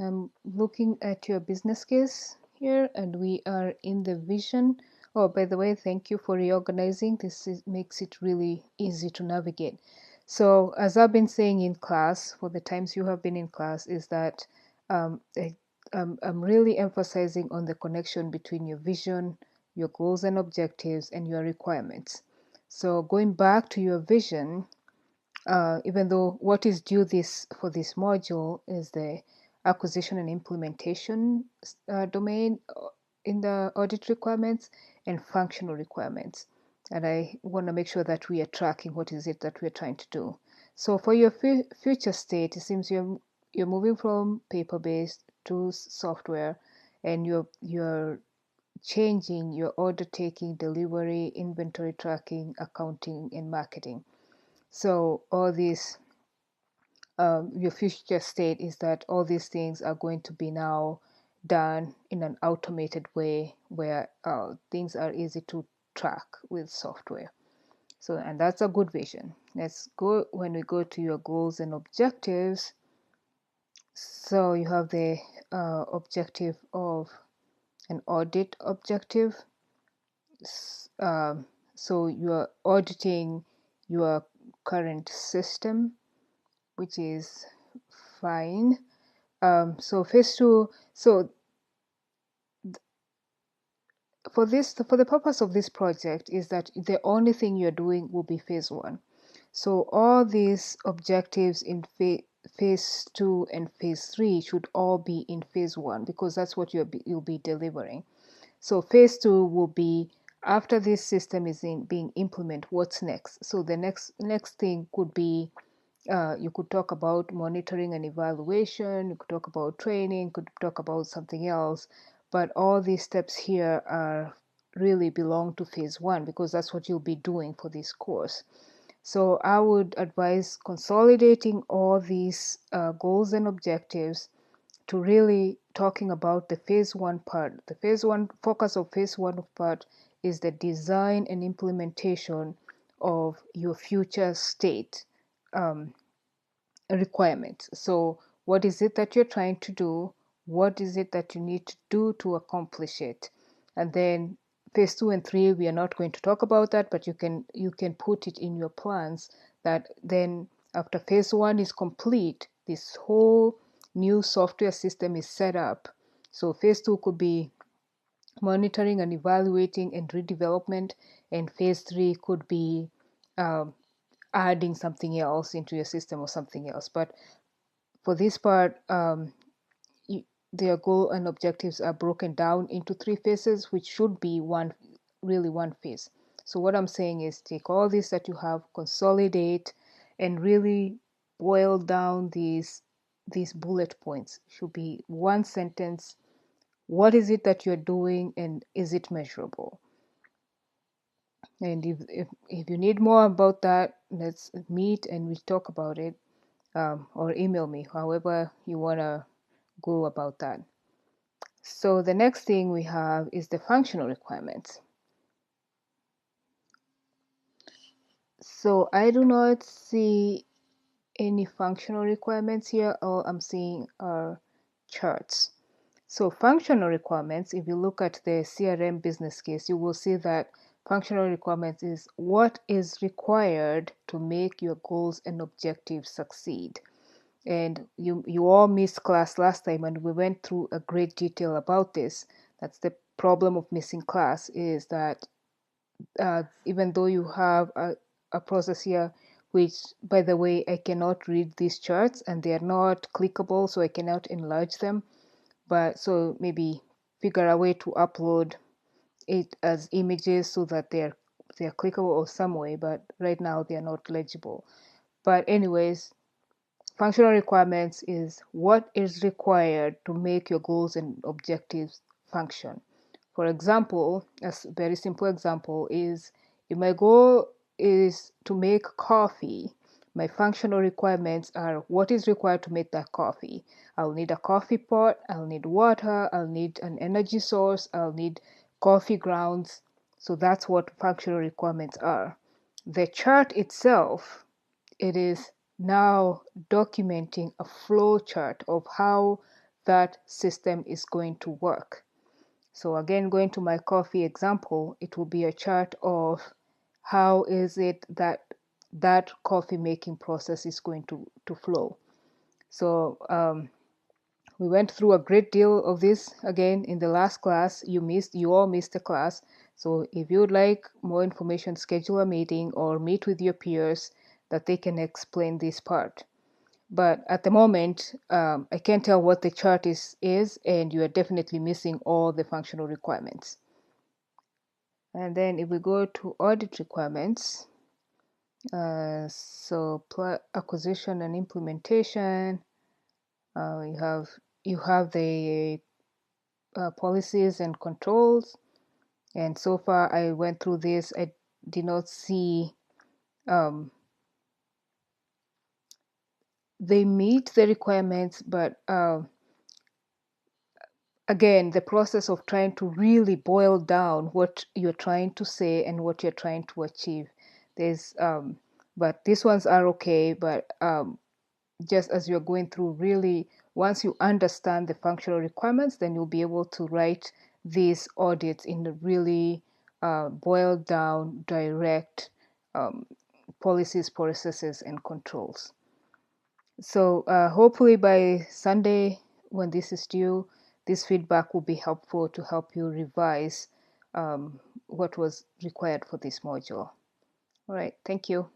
I'm looking at your business case here, and we are in the vision. Oh, by the way, thank you for reorganizing. Makes it really easy to navigate. So, as I've been saying in class, for the times you have been in class, is that um, I, I'm really emphasizing on the connection between your vision, your goals and objectives, and your requirements. So, going back to your vision, even though what is due this for this module is the acquisition and implementation domain in the audit requirements and functional requirements. And I want to make sure that we are tracking what is it that we're trying to do. So for your future state, it seems you're moving from paper-based to software, and you're changing your order taking, delivery, inventory tracking, accounting, and marketing. So all these, your future state is that all these things are going to be now done in an automated way where things are easy to track with software. So, and that's a good vision. Let's go when we go to your goals and objectives. So you have the objective of an audit objective. So you are auditing your current system, which is fine. So phase two, so for the purpose of this project is that the only thing you're doing will be phase one. So all these objectives in phase two and phase three should all be in phase one, because that's what you'll be delivering. So phase two will be after this system is being implemented, what's next? So the next thing could be you could talk about monitoring and evaluation, you could talk about training, you could talk about something else, but all these steps here are really belong to phase one, because that's what you'll be doing for this course. So I would advise consolidating all these goals and objectives to really talking about the phase one part. The phase one focus of phase one part is the design and implementation of your future state requirements. So what is it that you're trying to do? What is it that you need to do to accomplish it? And then phase two and three, we are not going to talk about that, but you can put it in your plans that then after phase one is complete, this whole new software system is set up. So phase two could be monitoring and evaluating and redevelopment, and phase three could be adding something else into your system or something else. But for this part, their goal and objectives are broken down into three phases, which should be one phase. So what I'm saying is take all this that you have, consolidate, and really boil down these bullet points. Should be one sentence. What is it that you're doing, and is it measurable? And if you need more about that, let's meet and we talk about it, or email me, however you want to go about that. So the next thing we have is the functional requirements. So I do not see any functional requirements here. All I'm seeing are charts. So functional requirements, if you look at the CRM business case, you will see that functional requirements is what is required to make your goals and objectives succeed. And you all missed class last time, and we went through a great detail about this. That's the problem of missing class, is that even though you have a process here, which, by the way, I cannot read these charts and they are not clickable, so I cannot enlarge them. But so maybe figure a way to upload it as images so that they're clickable or some way, but right now they are not legible. But anyways, functional requirements is what is required to make your goals and objectives function. For example, a very simple example is if my goal is to make coffee, my functional requirements are what is required to make that coffee. I'll need a coffee pot, I'll need water, I'll need an energy source, I'll need coffee grounds. So that's what functional requirements are. The chart itself, it is now documenting a flow chart of how that system is going to work. So again, going to my coffee example, it will be a chart of how is it that that coffee making process is going to flow. So we went through a great deal of this again in the last class. You all missed the class. So if you would like more information, schedule a meeting or meet with your peers that they can explain this part. But at the moment, I can't tell what the chart is, and you are definitely missing all the functional requirements. And then if we go to audit requirements, so acquisition and implementation, you have the policies and controls. And so far, I went through this. I did not see they meet the requirements, but again, the process of trying to really boil down what you're trying to say and what you're trying to achieve. There's, but these ones are okay. But just as you're going through, really, once you understand the functional requirements, then you'll be able to write these audits in a really boiled down, direct policies, processes, and controls. So hopefully by Sunday, when this is due, this feedback will be helpful to help you revise what was required for this module. All right, thank you.